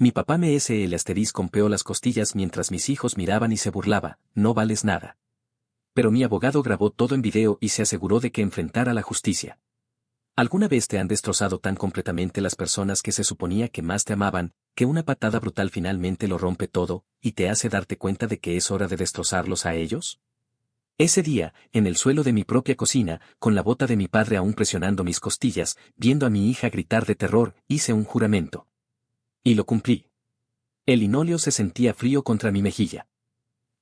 Mi papá me compeó las costillas mientras mis hijos miraban y se burlaba, no vales nada. Pero mi abogado grabó todo en video y se aseguró de que enfrentara la justicia. ¿Alguna vez te han destrozado tan completamente las personas que se suponía que más te amaban, que una patada brutal finalmente lo rompe todo, y te hace darte cuenta de que es hora de destrozarlos a ellos? Ese día, en el suelo de mi propia cocina, con la bota de mi padre aún presionando mis costillas, viendo a mi hija gritar de terror, hice un juramento. Y lo cumplí. El linóleo se sentía frío contra mi mejilla.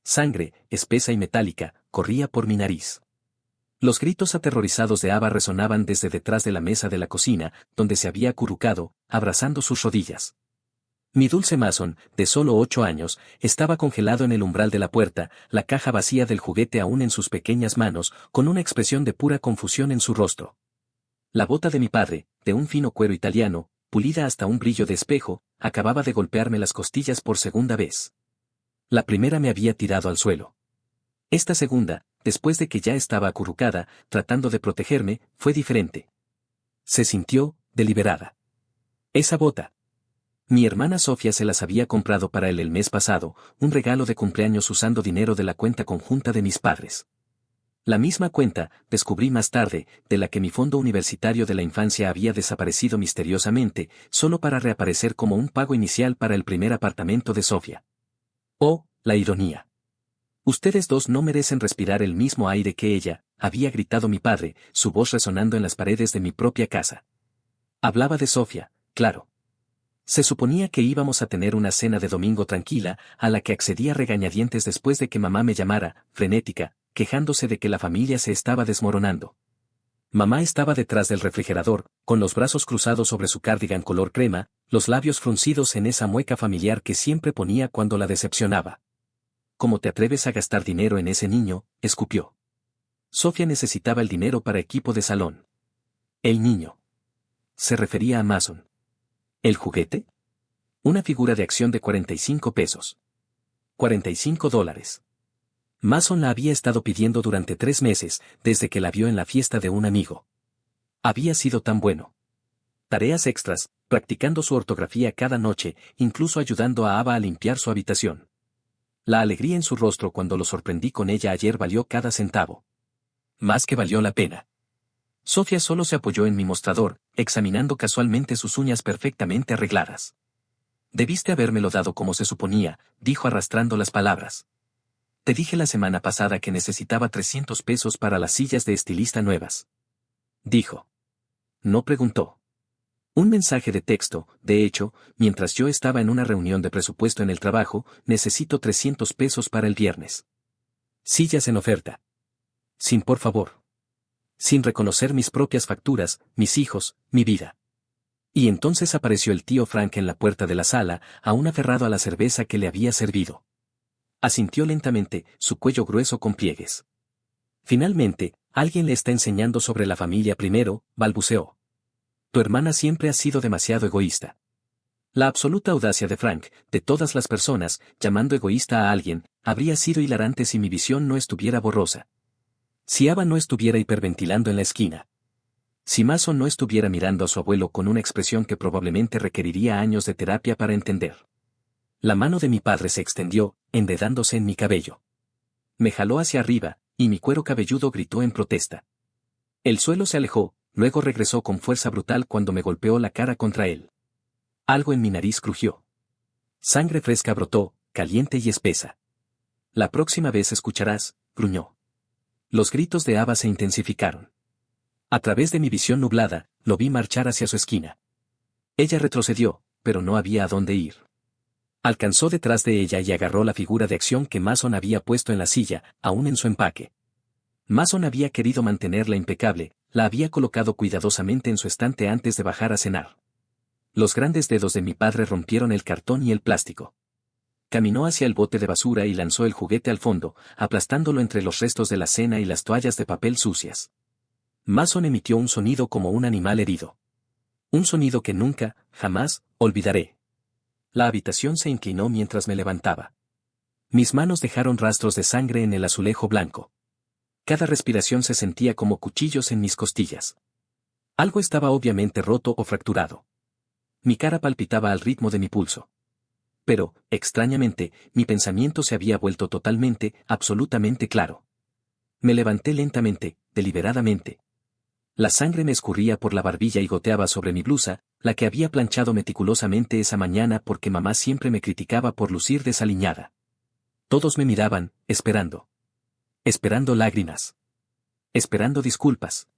Sangre, espesa y metálica, corría por mi nariz. Los gritos aterrorizados de Ava resonaban desde detrás de la mesa de la cocina, donde se había acurrucado, abrazando sus rodillas. Mi dulce Mason, de solo 8 años, estaba congelado en el umbral de la puerta, la caja vacía del juguete aún en sus pequeñas manos, con una expresión de pura confusión en su rostro. La bota de mi padre, de un fino cuero italiano, pulida hasta un brillo de espejo, acababa de golpearme las costillas por segunda vez. La primera me había tirado al suelo. Esta segunda, después de que ya estaba acurrucada, tratando de protegerme, fue diferente. Se sintió, deliberada. Esa bota. Mi hermana Sofía se las había comprado para él el mes pasado, un regalo de cumpleaños usando dinero de la cuenta conjunta de mis padres. La misma cuenta, descubrí más tarde, de la que mi fondo universitario de la infancia había desaparecido misteriosamente, solo para reaparecer como un pago inicial para el primer apartamento de Sofía. Oh, la ironía. Ustedes dos no merecen respirar el mismo aire que ella, había gritado mi padre, su voz resonando en las paredes de mi propia casa. Hablaba de Sofía, claro. Se suponía que íbamos a tener una cena de domingo tranquila, a la que accedí a regañadientes después de que mamá me llamara, frenética, quejándose de que la familia se estaba desmoronando. Mamá estaba detrás del refrigerador, con los brazos cruzados sobre su cardigan color crema, los labios fruncidos en esa mueca familiar que siempre ponía cuando la decepcionaba. ¿Cómo te atreves a gastar dinero en ese niño?, escupió. Sofía necesitaba el dinero para equipo de salón. El niño. Se refería a Mason. ¿El juguete? Una figura de acción de 45 pesos. $45. Mason la había estado pidiendo durante 3 meses, desde que la vio en la fiesta de un amigo. Había sido tan bueno. Tareas extras, practicando su ortografía cada noche, incluso ayudando a Ava a limpiar su habitación. La alegría en su rostro cuando lo sorprendí con ella ayer valió cada centavo. Más que valió la pena. Sofía solo se apoyó en mi mostrador, examinando casualmente sus uñas perfectamente arregladas. Debiste habérmelo dado como se suponía, dijo arrastrando las palabras. Te dije la semana pasada que necesitaba 300 pesos para las sillas de estilista nuevas. Dijo. No preguntó. Un mensaje de texto, de hecho, mientras yo estaba en una reunión de presupuesto en el trabajo, necesito 300 pesos para el viernes. Sillas en oferta. Sin por favor. Sin reconocer mis propias facturas, mis hijos, mi vida. Y entonces apareció el tío Frank en la puerta de la sala, aún aferrado a la cerveza que le había servido. Asintió lentamente, su cuello grueso con pliegues. Finalmente, alguien le está enseñando sobre la familia primero, balbuceó. Tu hermana siempre ha sido demasiado egoísta. La absoluta audacia de Frank, de todas las personas, llamando egoísta a alguien, habría sido hilarante si mi visión no estuviera borrosa. Si Ava no estuviera hiperventilando en la esquina. Si Mason no estuviera mirando a su abuelo con una expresión que probablemente requeriría años de terapia para entender. La mano de mi padre se extendió, enredándose en mi cabello. Me jaló hacia arriba, y mi cuero cabelludo gritó en protesta. El suelo se alejó, luego regresó con fuerza brutal cuando me golpeó la cara contra él. Algo en mi nariz crujió. Sangre fresca brotó, caliente y espesa. La próxima vez escucharás, gruñó. Los gritos de Ava se intensificaron. A través de mi visión nublada, lo vi marchar hacia su esquina. Ella retrocedió, pero no había a dónde ir. Alcanzó detrás de ella y agarró la figura de acción que Mason había puesto en la silla, aún en su empaque. Mason había querido mantenerla impecable, la había colocado cuidadosamente en su estante antes de bajar a cenar. Los grandes dedos de mi padre rompieron el cartón y el plástico. Caminó hacia el bote de basura y lanzó el juguete al fondo, aplastándolo entre los restos de la cena y las toallas de papel sucias. Mason emitió un sonido como un animal herido. Un sonido que nunca, jamás, olvidaré. La habitación se inclinó mientras me levantaba. Mis manos dejaron rastros de sangre en el azulejo blanco. Cada respiración se sentía como cuchillos en mis costillas. Algo estaba obviamente roto o fracturado. Mi cara palpitaba al ritmo de mi pulso. Pero, extrañamente, mi pensamiento se había vuelto totalmente, absolutamente claro. Me levanté lentamente, deliberadamente. La sangre me escurría por la barbilla y goteaba sobre mi blusa, la que había planchado meticulosamente esa mañana porque mamá siempre me criticaba por lucir desaliñada. Todos me miraban, esperando. Esperando lágrimas. Esperando disculpas.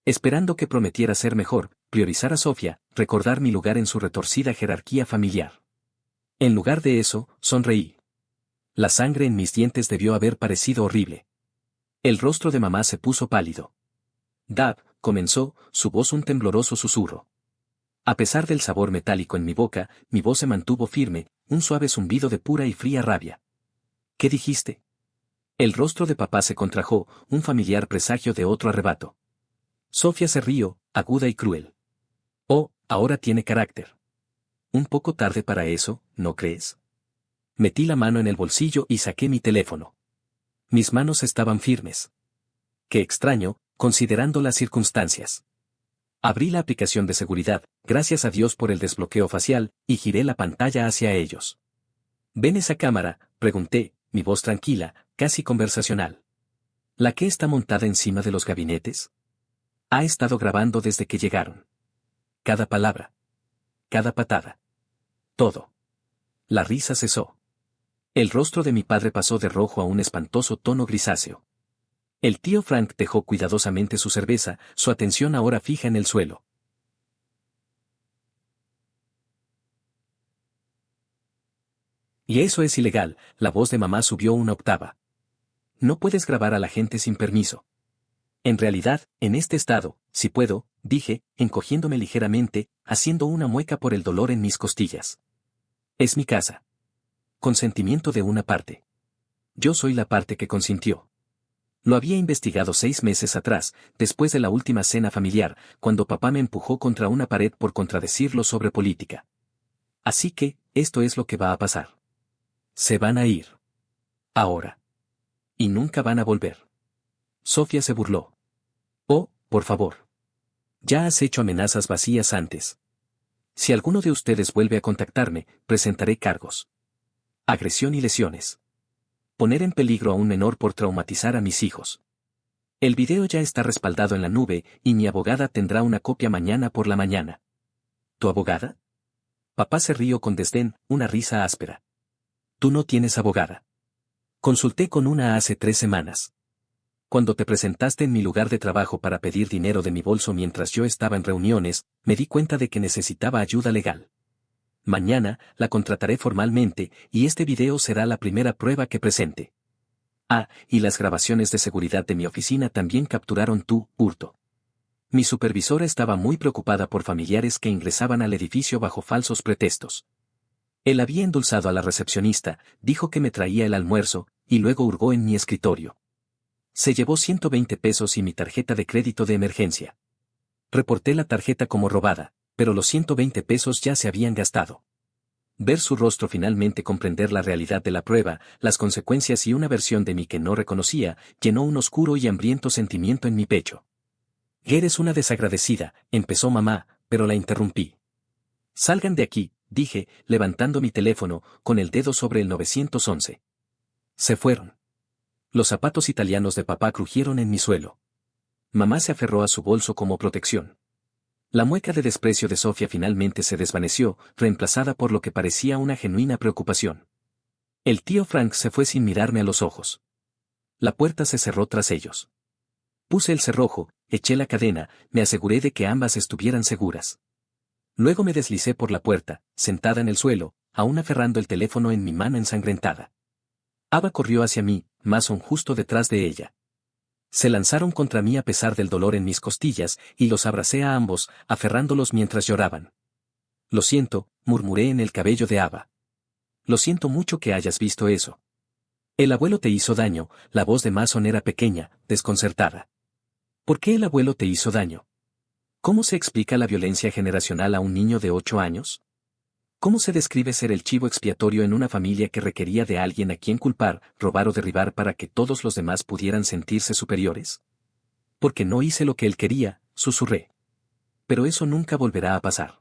Esperando que prometiera ser mejor, priorizar a Sofía, recordar mi lugar en su retorcida jerarquía familiar. En lugar de eso, sonreí. La sangre en mis dientes debió haber parecido horrible. El rostro de mamá se puso pálido. Dad, comenzó, su voz un tembloroso susurro. A pesar del sabor metálico en mi boca, mi voz se mantuvo firme, un suave zumbido de pura y fría rabia. ¿Qué dijiste? El rostro de papá se contrajo, un familiar presagio de otro arrebato. Sofía se rió, aguda y cruel. Oh, ahora tiene carácter. Un poco tarde para eso, ¿no crees? Metí la mano en el bolsillo y saqué mi teléfono. Mis manos estaban firmes. Qué extraño, considerando las circunstancias. Abrí la aplicación de seguridad, gracias a Dios por el desbloqueo facial, y giré la pantalla hacia ellos. ¿Ven esa cámara?, pregunté, mi voz tranquila, casi conversacional. ¿La que está montada encima de los gabinetes? Ha estado grabando desde que llegaron. Cada palabra. Cada patada. Todo. La risa cesó. El rostro de mi padre pasó de rojo a un espantoso tono grisáceo. El tío Frank dejó cuidadosamente su cerveza, su atención ahora fija en el suelo. Y eso es ilegal, la voz de mamá subió una octava. No puedes grabar a la gente sin permiso. En realidad, en este estado, si puedo, dije, encogiéndome ligeramente, haciendo una mueca por el dolor en mis costillas. Es mi casa. Consentimiento de una parte. Yo soy la parte que consintió. Lo había investigado 6 meses atrás, después de la última cena familiar, cuando papá me empujó contra una pared por contradecirlo sobre política. Así que, esto es lo que va a pasar. Se van a ir. Ahora. Y nunca van a volver. Sofía se burló. Oh, por favor. Ya has hecho amenazas vacías antes. Si alguno de ustedes vuelve a contactarme, presentaré cargos. Agresión y lesiones. Poner en peligro a un menor por traumatizar a mis hijos. El video ya está respaldado en la nube y mi abogada tendrá una copia mañana por la mañana. ¿Tu abogada? Papá se rió con desdén, una risa áspera. Tú no tienes abogada. Consulté con una hace 3 semanas. Cuando te presentaste en mi lugar de trabajo para pedir dinero de mi bolso mientras yo estaba en reuniones, me di cuenta de que necesitaba ayuda legal. Mañana, la contrataré formalmente, y este video será la primera prueba que presente. Ah, y las grabaciones de seguridad de mi oficina también capturaron tu hurto. Mi supervisora estaba muy preocupada por familiares que ingresaban al edificio bajo falsos pretextos. Él había endulzado a la recepcionista, dijo que me traía el almuerzo, y luego hurgó en mi escritorio. Se llevó 120 pesos y mi tarjeta de crédito de emergencia. Reporté la tarjeta como robada, pero los 120 pesos ya se habían gastado. Ver su rostro finalmente comprender la realidad de la prueba, las consecuencias y una versión de mí que no reconocía, llenó un oscuro y hambriento sentimiento en mi pecho. Eres una desagradecida, empezó mamá, pero la interrumpí. Salgan de aquí, dije, levantando mi teléfono, con el dedo sobre el 911. Se fueron. Los zapatos italianos de papá crujieron en mi suelo. Mamá se aferró a su bolso como protección. La mueca de desprecio de Sofía finalmente se desvaneció, reemplazada por lo que parecía una genuina preocupación. El tío Frank se fue sin mirarme a los ojos. La puerta se cerró tras ellos. Puse el cerrojo, eché la cadena, me aseguré de que ambas estuvieran seguras. Luego me deslicé por la puerta, sentada en el suelo, aún aferrando el teléfono en mi mano ensangrentada. Ava corrió hacia mí, Mason justo detrás de ella. Se lanzaron contra mí a pesar del dolor en mis costillas, y los abracé a ambos, aferrándolos mientras lloraban. Lo siento, murmuré en el cabello de Ava. Lo siento mucho que hayas visto eso. El abuelo te hizo daño, la voz de Mason era pequeña, desconcertada. ¿Por qué el abuelo te hizo daño? ¿Cómo se explica la violencia generacional a un niño de 8 años? ¿Cómo se describe ser el chivo expiatorio en una familia que requería de alguien a quien culpar, robar o derribar para que todos los demás pudieran sentirse superiores? Porque no hice lo que él quería, susurré. Pero eso nunca volverá a pasar.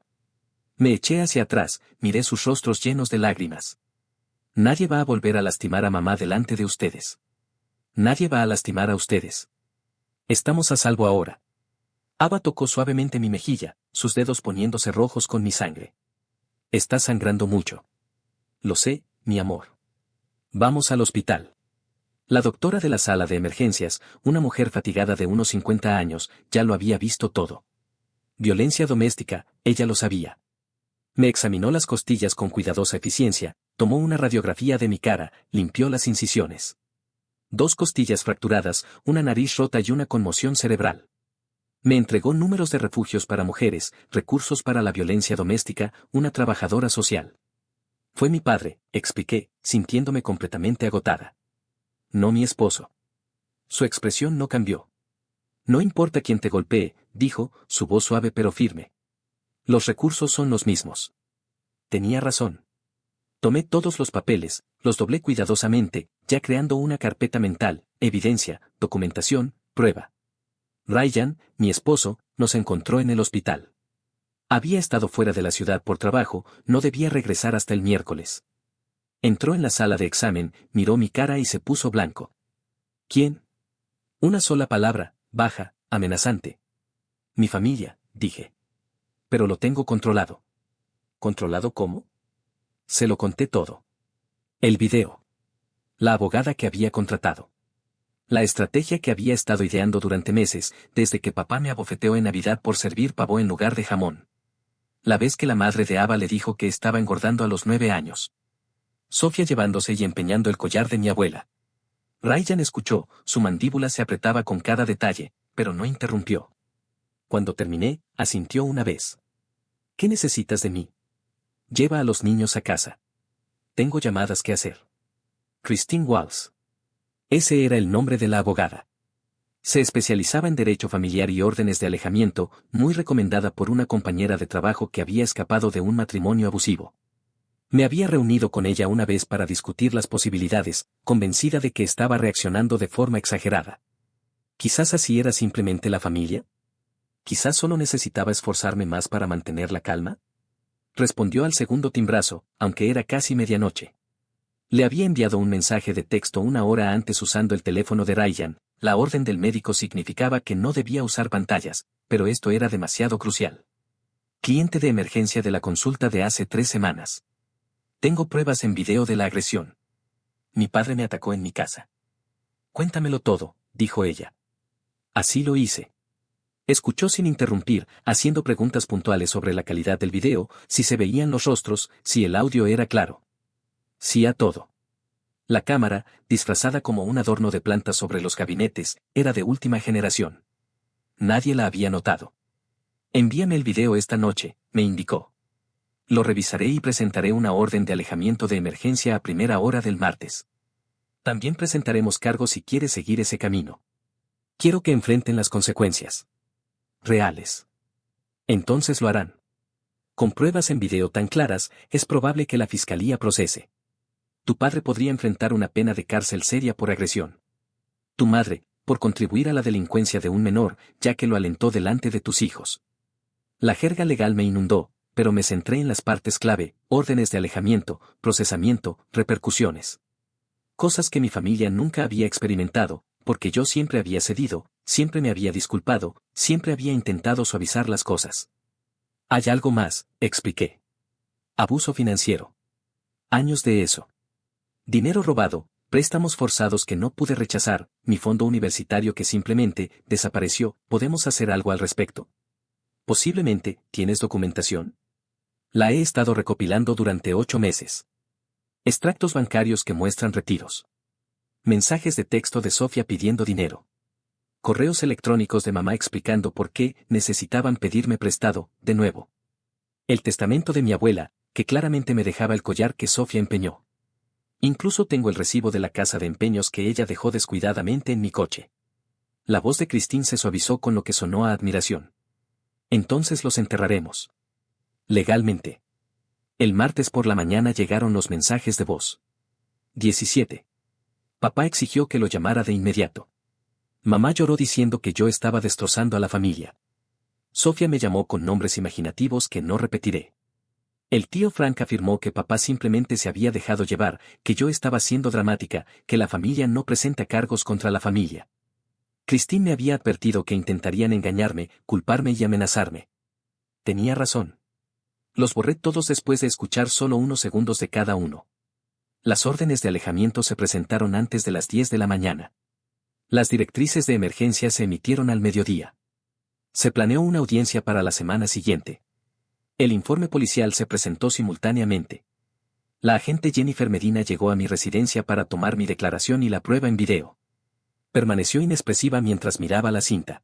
Me eché hacia atrás, miré sus rostros llenos de lágrimas. Nadie va a volver a lastimar a mamá delante de ustedes. Nadie va a lastimar a ustedes. Estamos a salvo ahora. Ava tocó suavemente mi mejilla, sus dedos poniéndose rojos con mi sangre. Está sangrando mucho. Lo sé, mi amor. Vamos al hospital. La doctora de la sala de emergencias, una mujer fatigada de unos 50 años, ya lo había visto todo. Violencia doméstica, ella lo sabía. Me examinó las costillas con cuidadosa eficiencia, tomó una radiografía de mi cara, limpió las incisiones. 2 costillas fracturadas, una nariz rota y una conmoción cerebral. Me entregó números de refugios para mujeres, recursos para la violencia doméstica, una trabajadora social. Fue mi padre, expliqué, sintiéndome completamente agotada. No mi esposo. Su expresión no cambió. No importa quién te golpee, dijo, su voz suave pero firme. Los recursos son los mismos. Tenía razón. Tomé todos los papeles, los doblé cuidadosamente, ya creando una carpeta mental, evidencia, documentación, prueba. Ryan, mi esposo, nos encontró en el hospital. Había estado fuera de la ciudad por trabajo, no debía regresar hasta el miércoles. Entró en la sala de examen, miró mi cara y se puso blanco. ¿Quién? Una sola palabra, baja, amenazante. Mi familia, dije. Pero lo tengo controlado. ¿Controlado cómo? Se lo conté todo. El video. La abogada que había contratado. La estrategia que había estado ideando durante meses, desde que papá me abofeteó en Navidad por servir pavo en lugar de jamón. La vez que la madre de Ava le dijo que estaba engordando a los 9 años. Sofía llevándose y empeñando el collar de mi abuela. Ryan escuchó, su mandíbula se apretaba con cada detalle, pero no interrumpió. Cuando terminé, asintió una vez. ¿Qué necesitas de mí? Lleva a los niños a casa. Tengo llamadas que hacer. Christine Walls. Ese era el nombre de la abogada. Se especializaba en derecho familiar y órdenes de alejamiento, muy recomendada por una compañera de trabajo que había escapado de un matrimonio abusivo. Me había reunido con ella una vez para discutir las posibilidades, convencida de que estaba reaccionando de forma exagerada. Quizás así era simplemente la familia. Quizás solo necesitaba esforzarme más para mantener la calma. Respondió al segundo timbrazo, aunque era casi medianoche. Le había enviado un mensaje de texto una hora antes usando el teléfono de Ryan. La orden del médico significaba que no debía usar pantallas, pero esto era demasiado crucial. Cliente de emergencia de la consulta de hace 3 semanas. Tengo pruebas en video de la agresión. Mi padre me atacó en mi casa. Cuéntamelo todo, dijo ella. Así lo hice. Escuchó sin interrumpir, haciendo preguntas puntuales sobre la calidad del video, si se veían los rostros, si el audio era claro. Sí a todo. La cámara, disfrazada como un adorno de plantas sobre los gabinetes, era de última generación. Nadie la había notado. Envíame el video esta noche, me indicó. Lo revisaré y presentaré una orden de alejamiento de emergencia a primera hora del martes. También presentaremos cargos si quiere seguir ese camino. Quiero que enfrenten las consecuencias reales. Entonces lo harán. Con pruebas en video tan claras, es probable que la fiscalía procese. Tu padre podría enfrentar una pena de cárcel seria por agresión. Tu madre, por contribuir a la delincuencia de un menor, ya que lo alentó delante de tus hijos. La jerga legal me inundó, pero me centré en las partes clave, órdenes de alejamiento, procesamiento, repercusiones. Cosas que mi familia nunca había experimentado, porque yo siempre había cedido, siempre me había disculpado, siempre había intentado suavizar las cosas. Hay algo más, expliqué. Abuso financiero. Años de eso. Dinero robado, préstamos forzados que no pude rechazar, mi fondo universitario que simplemente desapareció. ¿Podemos hacer algo al respecto? Posiblemente, ¿tienes documentación? La he estado recopilando durante 8 meses. Extractos bancarios que muestran retiros. Mensajes de texto de Sofía pidiendo dinero. Correos electrónicos de mamá explicando por qué necesitaban pedirme prestado, de nuevo. El testamento de mi abuela, que claramente me dejaba el collar que Sofía empeñó. Incluso tengo el recibo de la casa de empeños que ella dejó descuidadamente en mi coche. La voz de Christine se suavizó con lo que sonó a admiración. Entonces los enterraremos. Legalmente. El martes por la mañana llegaron los mensajes de voz. 17. Papá exigió que lo llamara de inmediato. Mamá lloró diciendo que yo estaba destrozando a la familia. Sofía me llamó con nombres imaginativos que no repetiré. El tío Frank afirmó que papá simplemente se había dejado llevar, que yo estaba siendo dramática, que la familia no presenta cargos contra la familia. Christine me había advertido que intentarían engañarme, culparme y amenazarme. Tenía razón. Los borré todos después de escuchar solo unos segundos de cada uno. Las órdenes de alejamiento se presentaron antes de las 10 de la mañana. Las directrices de emergencia se emitieron al mediodía. Se planeó una audiencia para la semana siguiente. El informe policial se presentó simultáneamente. La agente Jennifer Medina llegó a mi residencia para tomar mi declaración y la prueba en video. Permaneció inexpresiva mientras miraba la cinta.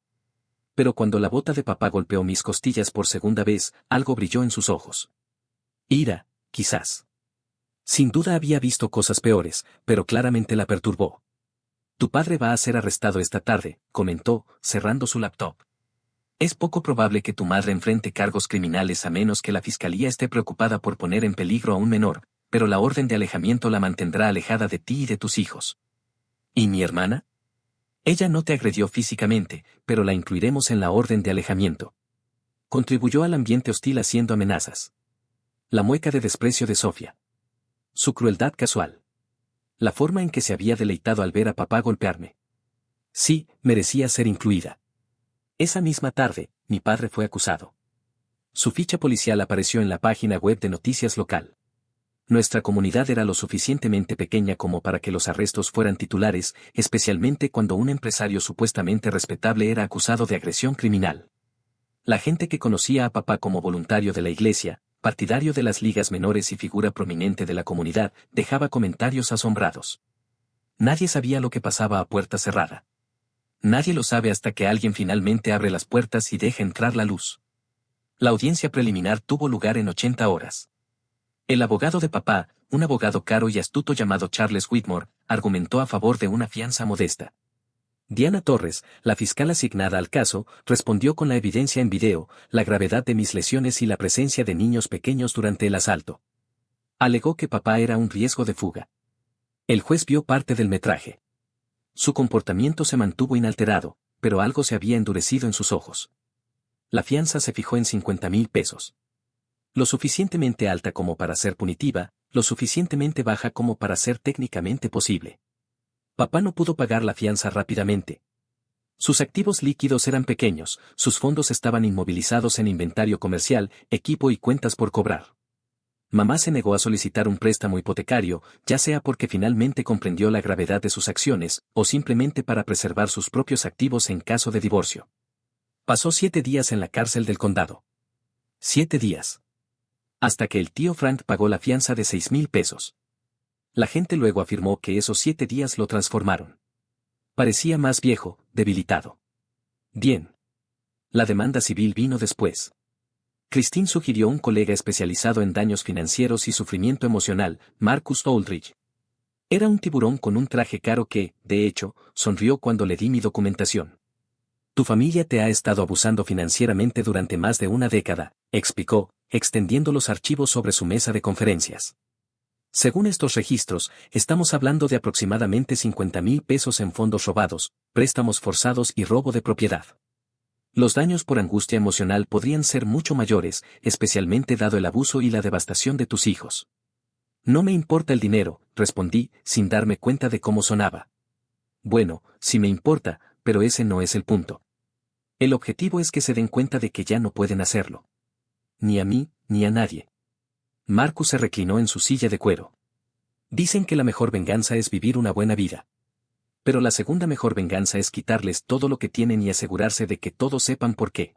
Pero cuando la bota de papá golpeó mis costillas por segunda vez, algo brilló en sus ojos. Ira, quizás. Sin duda había visto cosas peores, pero claramente la perturbó. Tu padre va a ser arrestado esta tarde, comentó, cerrando su laptop. Es poco probable que tu madre enfrente cargos criminales a menos que la fiscalía esté preocupada por poner en peligro a un menor, pero la orden de alejamiento la mantendrá alejada de ti y de tus hijos. ¿Y mi hermana? Ella no te agredió físicamente, pero la incluiremos en la orden de alejamiento. Contribuyó al ambiente hostil haciendo amenazas. La mueca de desprecio de Sofía. Su crueldad casual. La forma en que se había deleitado al ver a papá golpearme. Sí, merecía ser incluida. Esa misma tarde, mi padre fue acusado. Su ficha policial apareció en la página web de noticias local. Nuestra comunidad era lo suficientemente pequeña como para que los arrestos fueran titulares, especialmente cuando un empresario supuestamente respetable era acusado de agresión criminal. La gente que conocía a papá como voluntario de la iglesia, partidario de las ligas menores y figura prominente de la comunidad, dejaba comentarios asombrados. Nadie sabía lo que pasaba a puerta cerrada. Nadie lo sabe hasta que alguien finalmente abre las puertas y deja entrar la luz. La audiencia preliminar tuvo lugar en 80 horas. El abogado de papá, un abogado caro y astuto llamado Charles Whitmore, argumentó a favor de una fianza modesta. Diana Torres, la fiscal asignada al caso, respondió con la evidencia en video, la gravedad de mis lesiones y la presencia de niños pequeños durante el asalto. Alegó que papá era un riesgo de fuga. El juez vio parte del metraje. Su comportamiento se mantuvo inalterado, pero algo se había endurecido en sus ojos. La fianza se fijó en 50,000 pesos. Lo suficientemente alta como para ser punitiva, lo suficientemente baja como para ser técnicamente posible. Papá no pudo pagar la fianza rápidamente. Sus activos líquidos eran pequeños, sus fondos estaban inmovilizados en inventario comercial, equipo y cuentas por cobrar. Mamá se negó a solicitar un préstamo hipotecario, ya sea porque finalmente comprendió la gravedad de sus acciones, o simplemente para preservar sus propios activos en caso de divorcio. Pasó 7 días en la cárcel del condado. 7 días. Hasta que el tío Frank pagó la fianza de 6,000 pesos. La gente luego afirmó que esos 7 días lo transformaron. Parecía más viejo, debilitado. Bien. La demanda civil vino después. Christine sugirió un colega especializado en daños financieros y sufrimiento emocional, Marcus Aldridge. Era un tiburón con un traje caro que, de hecho, sonrió cuando le di mi documentación. Tu familia te ha estado abusando financieramente durante más de una década, explicó, extendiendo los archivos sobre su mesa de conferencias. Según estos registros, estamos hablando de aproximadamente 50,000 pesos en fondos robados, préstamos forzados y robo de propiedad. Los daños por angustia emocional podrían ser mucho mayores, especialmente dado el abuso y la devastación de tus hijos. No me importa el dinero, respondí, sin darme cuenta de cómo sonaba. Bueno, sí me importa, pero ese no es el punto. El objetivo es que se den cuenta de que ya no pueden hacerlo. Ni a mí, ni a nadie. Marcus se reclinó en su silla de cuero. Dicen que la mejor venganza es vivir una buena vida. Pero la segunda mejor venganza es quitarles todo lo que tienen y asegurarse de que todos sepan por qué.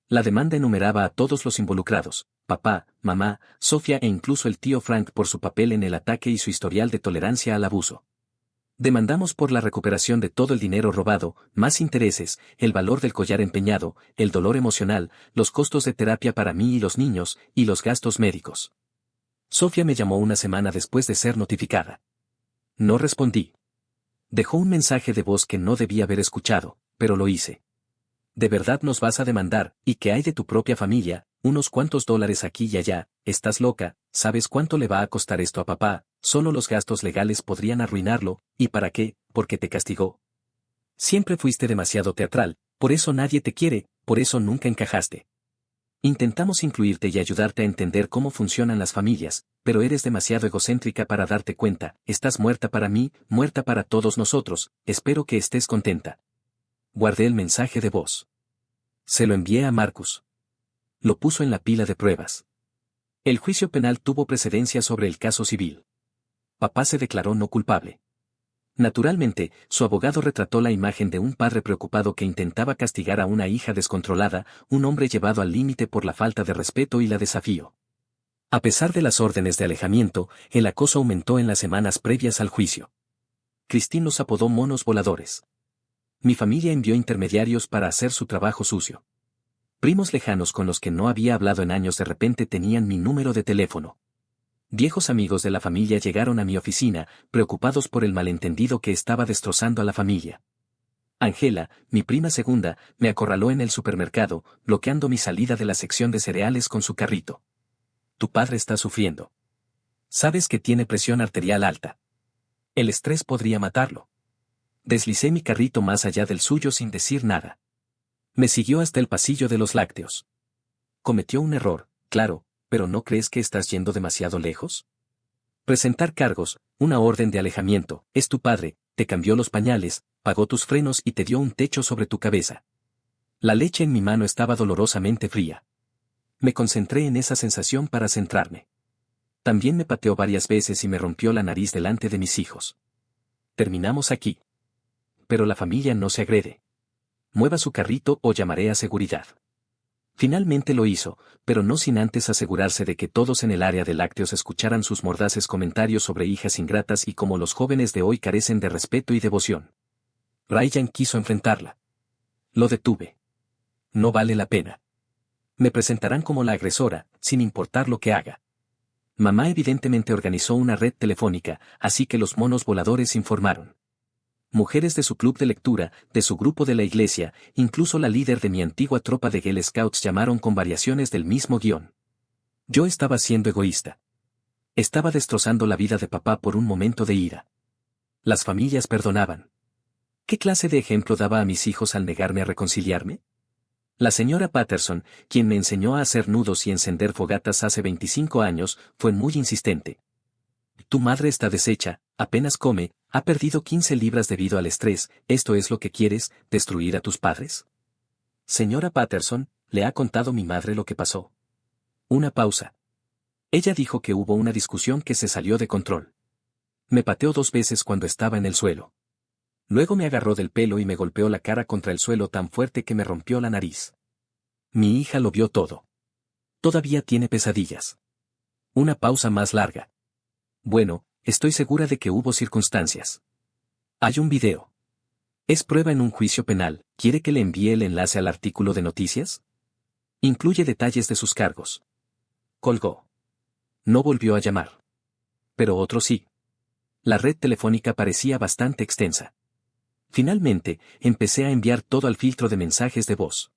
La demanda enumeraba a todos los involucrados, papá, mamá, Sofía e incluso el tío Frank por su papel en el ataque y su historial de tolerancia al abuso. Demandamos por la recuperación de todo el dinero robado, más intereses, el valor del collar empeñado, el dolor emocional, los costos de terapia para mí y los niños, y los gastos médicos. Sofía me llamó una semana después de ser notificada. No respondí. Dejó un mensaje de voz que no debía haber escuchado, pero lo hice. ¿De verdad nos vas a demandar? ¿Y qué hay de tu propia familia? Unos cuantos dólares aquí y allá, estás loca, ¿sabes cuánto le va a costar esto a papá? Solo los gastos legales podrían arruinarlo, ¿y para qué? Porque te castigó. Siempre fuiste demasiado teatral, por eso nadie te quiere, por eso nunca encajaste. Intentamos incluirte y ayudarte a entender cómo funcionan las familias, pero eres demasiado egocéntrica para darte cuenta, estás muerta para mí, muerta para todos nosotros, espero que estés contenta. Guardé el mensaje de voz. Se lo envié a Marcus. Lo puso en la pila de pruebas. El juicio penal tuvo precedencia sobre el caso civil. Papá se declaró no culpable. Naturalmente, su abogado retrató la imagen de un padre preocupado que intentaba castigar a una hija descontrolada, un hombre llevado al límite por la falta de respeto y la desafío. A pesar de las órdenes de alejamiento, el acoso aumentó en las semanas previas al juicio. Christine los apodó monos voladores. Mi familia envió intermediarios para hacer su trabajo sucio. Primos lejanos con los que no había hablado en años de repente tenían mi número de teléfono. Viejos amigos de la familia llegaron a mi oficina, preocupados por el malentendido que estaba destrozando a la familia. Angela, mi prima segunda, me acorraló en el supermercado, bloqueando mi salida de la sección de cereales con su carrito. Tu padre está sufriendo. Sabes que tiene presión arterial alta. El estrés podría matarlo. Deslicé mi carrito más allá del suyo sin decir nada. Me siguió hasta el pasillo de los lácteos. Cometió un error, claro, pero ¿no crees que estás yendo demasiado lejos? Presentar cargos, una orden de alejamiento, es tu padre, te cambió los pañales, pagó tus frenos y te dio un techo sobre tu cabeza. La leche en mi mano estaba dolorosamente fría. Me concentré en esa sensación para centrarme. También me pateó varias veces y me rompió la nariz delante de mis hijos. Terminamos aquí. Pero la familia no se agrede. Mueva su carrito o llamaré a seguridad. Finalmente lo hizo, pero no sin antes asegurarse de que todos en el área de lácteos escucharan sus mordaces comentarios sobre hijas ingratas y cómo los jóvenes de hoy carecen de respeto y devoción. Ryan quiso enfrentarla. Lo detuve. No vale la pena. Me presentarán como la agresora, sin importar lo que haga. Mamá evidentemente organizó una red telefónica, así que los monos voladores informaron. Mujeres de su club de lectura, de su grupo de la iglesia, incluso la líder de mi antigua tropa de Girl Scouts llamaron con variaciones del mismo guión. Yo estaba siendo egoísta. Estaba destrozando la vida de papá por un momento de ira. Las familias perdonaban. ¿Qué clase de ejemplo daba a mis hijos al negarme a reconciliarme? La señora Patterson, quien me enseñó a hacer nudos y encender fogatas hace 25 años, fue muy insistente. Tu madre está deshecha, apenas come, ha perdido 15 libras debido al estrés, ¿esto es lo que quieres, destruir a tus padres? Señora Patterson, ¿le ha contado mi madre lo que pasó? Una pausa. Ella dijo que hubo una discusión que se salió de control. Me pateó 2 veces cuando estaba en el suelo. Luego me agarró del pelo y me golpeó la cara contra el suelo tan fuerte que me rompió la nariz. Mi hija lo vio todo. Todavía tiene pesadillas. Una pausa más larga. Bueno, estoy segura de que hubo circunstancias. Hay un video. Es prueba en un juicio penal, ¿quiere que le envíe el enlace al artículo de noticias? Incluye detalles de sus cargos. Colgó. No volvió a llamar. Pero otro sí. La red telefónica parecía bastante extensa. Finalmente, empecé a enviar todo al filtro de mensajes de voz.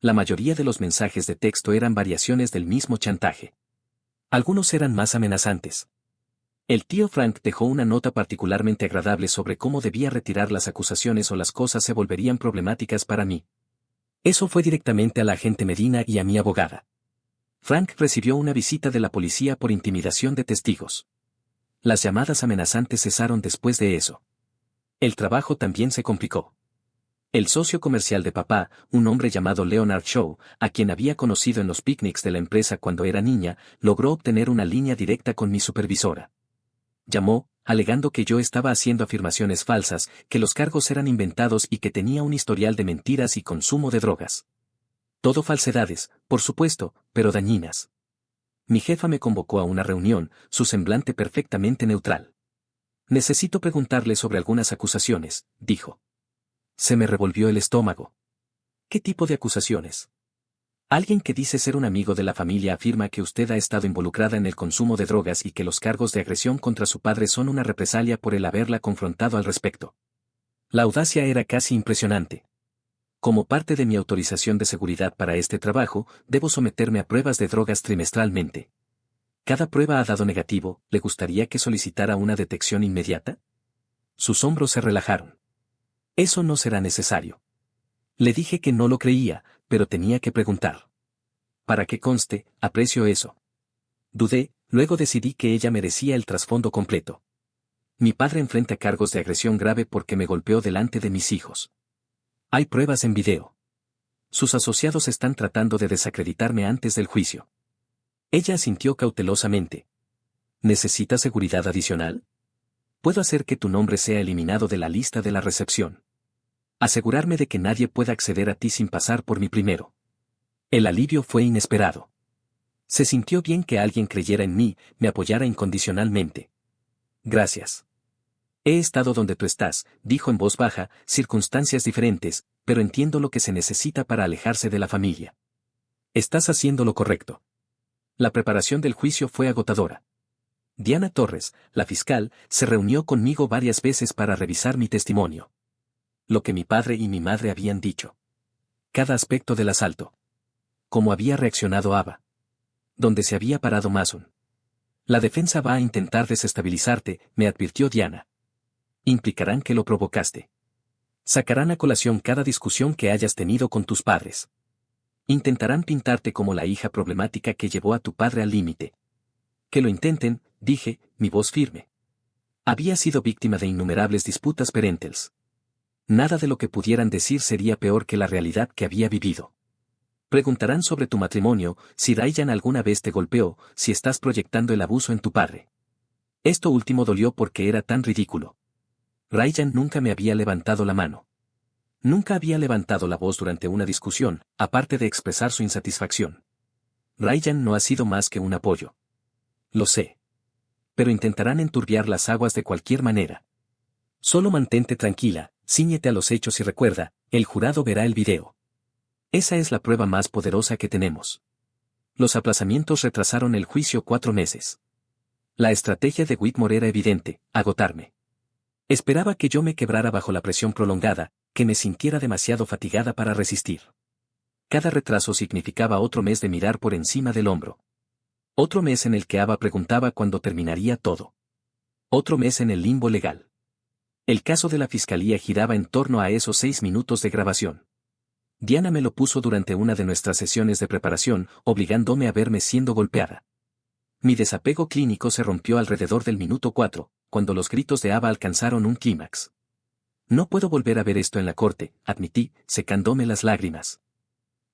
La mayoría de los mensajes de texto eran variaciones del mismo chantaje. Algunos eran más amenazantes. El tío Frank dejó una nota particularmente agradable sobre cómo debía retirar las acusaciones o las cosas se volverían problemáticas para mí. Eso fue directamente a la agente Medina y a mi abogada. Frank recibió una visita de la policía por intimidación de testigos. Las llamadas amenazantes cesaron después de eso. El trabajo también se complicó. El socio comercial de papá, un hombre llamado Leonard Shaw, a quien había conocido en los picnics de la empresa cuando era niña, logró obtener una línea directa con mi supervisora. Llamó, alegando que yo estaba haciendo afirmaciones falsas, que los cargos eran inventados y que tenía un historial de mentiras y consumo de drogas. Todo falsedades, por supuesto, pero dañinas. Mi jefa me convocó a una reunión, su semblante perfectamente neutral. Necesito preguntarle sobre algunas acusaciones, dijo. Se me revolvió el estómago. ¿Qué tipo de acusaciones? Alguien que dice ser un amigo de la familia afirma que usted ha estado involucrada en el consumo de drogas y que los cargos de agresión contra su padre son una represalia por el haberla confrontado al respecto. La audacia era casi impresionante. Como parte de mi autorización de seguridad para este trabajo, debo someterme a pruebas de drogas trimestralmente. Cada prueba ha dado negativo, ¿le gustaría que solicitara una detección inmediata? Sus hombros se relajaron. Eso no será necesario. Le dije que no lo creía, pero tenía que preguntar. para que conste, aprecio eso. Dudé, luego decidí que ella merecía el trasfondo completo. Mi padre enfrenta cargos de agresión grave porque me golpeó delante de mis hijos. Hay pruebas en video. Sus asociados están tratando de desacreditarme antes del juicio. Ella asintió cautelosamente. ¿Necesitas seguridad adicional? Puedo hacer que tu nombre sea eliminado de la lista de la recepción. Asegurarme de que nadie pueda acceder a ti sin pasar por mí primero. El alivio fue inesperado. Se sintió bien que alguien creyera en mí, me apoyara incondicionalmente. Gracias. He estado donde tú estás, dijo en voz baja, circunstancias diferentes, pero entiendo lo que se necesita para alejarse de la familia. Estás haciendo lo correcto. La preparación del juicio fue agotadora. Diana Torres, la fiscal, se reunió conmigo varias veces para revisar mi testimonio. Lo que mi padre y mi madre habían dicho. Cada aspecto del asalto. Cómo había reaccionado Ava. Dónde se había parado Mason. La defensa va a intentar desestabilizarte, me advirtió Diana. Implicarán que lo provocaste. Sacarán a colación cada discusión que hayas tenido con tus padres. Intentarán pintarte como la hija problemática que llevó a tu padre al límite. Que lo intenten, dije, mi voz firme. Había sido víctima de innumerables disputas parentales. Nada de lo que pudieran decir sería peor que la realidad que había vivido. Preguntarán sobre tu matrimonio, si Ryan alguna vez te golpeó, si estás proyectando el abuso en tu padre. Esto último dolió porque era tan ridículo. Ryan nunca me había levantado la mano. Nunca había levantado la voz durante una discusión, aparte de expresar su insatisfacción. Ryan no ha sido más que un apoyo. Lo sé. Pero intentarán enturbiar las aguas de cualquier manera. Solo mantente tranquila, cíñete a los hechos y recuerda, el jurado verá el video. Esa es la prueba más poderosa que tenemos. Los aplazamientos retrasaron el juicio 4 meses. La estrategia de Whitmore era evidente, agotarme. Esperaba que yo me quebrara bajo la presión prolongada, que me sintiera demasiado fatigada para resistir. Cada retraso significaba otro mes de mirar por encima del hombro. Otro mes en el que Ava preguntaba cuándo terminaría todo. Otro mes en el limbo legal. El caso de la fiscalía giraba en torno a esos 6 minutos de grabación. Diana me lo puso durante una de nuestras sesiones de preparación, obligándome a verme siendo golpeada. Mi desapego clínico se rompió alrededor del minuto 4, cuando los gritos de Ava alcanzaron un clímax. No puedo volver a ver esto en la corte, admití, secándome las lágrimas.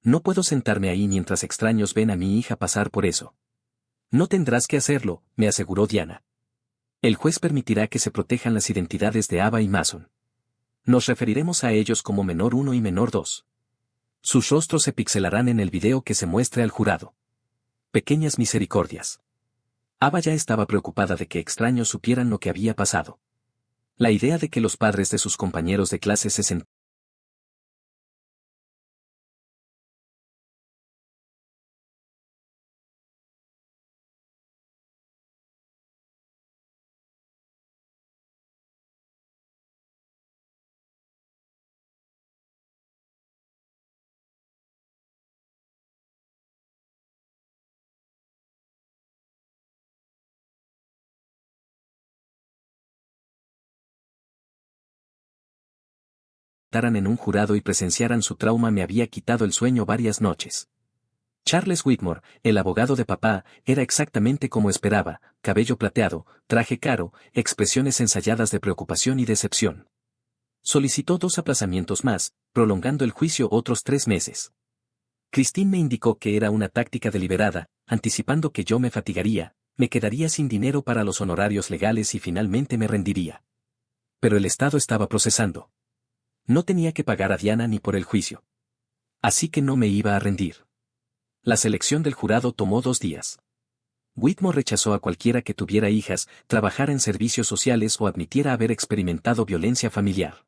No puedo sentarme ahí mientras extraños ven a mi hija pasar por eso. No tendrás que hacerlo, me aseguró Diana. El juez permitirá que se protejan las identidades de Ava y Mason. Nos referiremos a ellos como menor 1 y menor 2. Sus rostros se pixelarán en el video que se muestre al jurado. Pequeñas misericordias. Ava ya estaba preocupada de que extraños supieran lo que había pasado. La idea de que los padres de sus compañeros de clase se sentaran en un jurado y presenciaran su trauma me había quitado el sueño varias noches. Charles Whitmore, el abogado de papá, era exactamente como esperaba, cabello plateado, traje caro, expresiones ensayadas de preocupación y decepción. Solicitó 2 aplazamientos más, prolongando el juicio otros 3 meses. Christine me indicó que era una táctica deliberada, anticipando que yo me fatigaría, me quedaría sin dinero para los honorarios legales y finalmente me rendiría. Pero el Estado estaba procesando. No tenía que pagar a Diana ni por el juicio. Así que no me iba a rendir. La selección del jurado tomó 2 días. Whitmore rechazó a cualquiera que tuviera hijas, trabajara en servicios sociales o admitiera haber experimentado violencia familiar.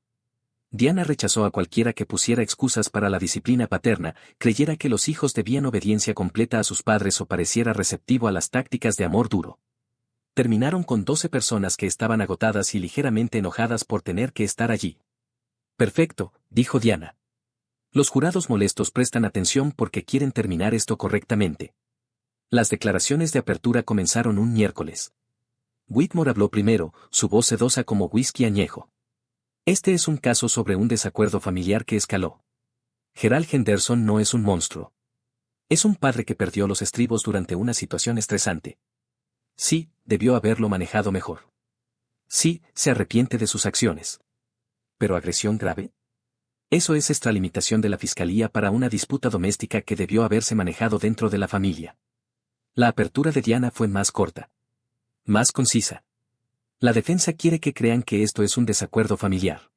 Diana rechazó a cualquiera que pusiera excusas para la disciplina paterna, creyera que los hijos debían obediencia completa a sus padres o pareciera receptivo a las tácticas de amor duro. Terminaron con 12 personas que estaban agotadas y ligeramente enojadas por tener que estar allí. Perfecto, dijo Diana. Los jurados molestos prestan atención porque quieren terminar esto correctamente. Las declaraciones de apertura comenzaron un miércoles. Whitmore habló primero, su voz sedosa como whisky añejo. Este es un caso sobre un desacuerdo familiar que escaló. Gerald Henderson no es un monstruo. Es un padre que perdió los estribos durante una situación estresante. Sí, debió haberlo manejado mejor. Sí, se arrepiente de sus acciones. ¿Pero agresión grave? Eso es extralimitación de la fiscalía para una disputa doméstica que debió haberse manejado dentro de la familia. La apertura de Diana fue más corta. Más concisa. La defensa quiere que crean que esto es un desacuerdo familiar.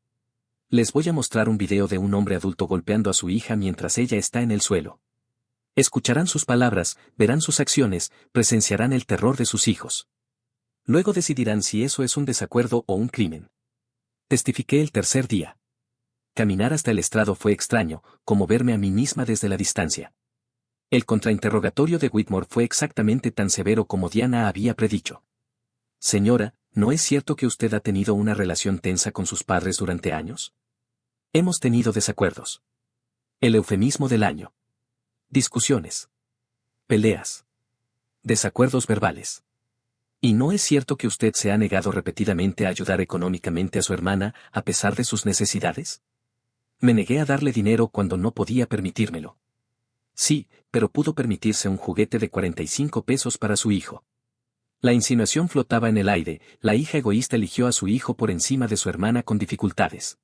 Les voy a mostrar un video de un hombre adulto golpeando a su hija mientras ella está en el suelo. Escucharán sus palabras, verán sus acciones, presenciarán el terror de sus hijos. Luego decidirán si eso es un desacuerdo o un crimen. Testifiqué el tercer día. Caminar hasta el estrado fue extraño, como verme a mí misma desde la distancia. El contrainterrogatorio de Whitmore fue exactamente tan severo como Diana había predicho. Señora, ¿no es cierto que usted ha tenido una relación tensa con sus padres durante años? Hemos tenido desacuerdos. El eufemismo del año. Discusiones. Peleas. Desacuerdos verbales. ¿Y no es cierto que usted se ha negado repetidamente a ayudar económicamente a su hermana, a pesar de sus necesidades? Me negué a darle dinero cuando no podía permitírmelo. Sí, pero pudo permitirse un juguete de 45 pesos para su hijo. La insinuación flotaba en el aire, la hija egoísta eligió a su hijo por encima de su hermana con dificultades.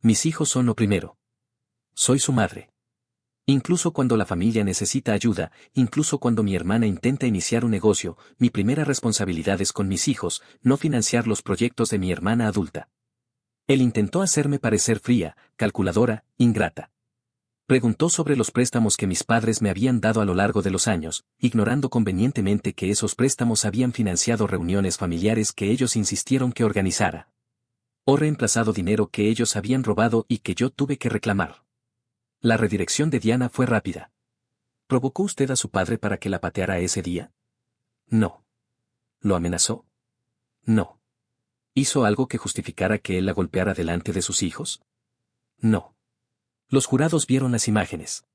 Mis hijos son lo primero. Soy su madre. Incluso cuando la familia necesita ayuda, incluso cuando mi hermana intenta iniciar un negocio, mi primera responsabilidad es con mis hijos, no financiar los proyectos de mi hermana adulta. Él intentó hacerme parecer fría, calculadora, ingrata. Preguntó sobre los préstamos que mis padres me habían dado a lo largo de los años, ignorando convenientemente que esos préstamos habían financiado reuniones familiares que ellos insistieron que organizara. O reemplazado dinero que ellos habían robado y que yo tuve que reclamar. La redirección de Diana fue rápida. ¿Provocó usted a su padre para que la pateara ese día? No. ¿Lo amenazó? No. ¿Hizo algo que justificara que él la golpeara delante de sus hijos? No. Los jurados vieron las imágenes.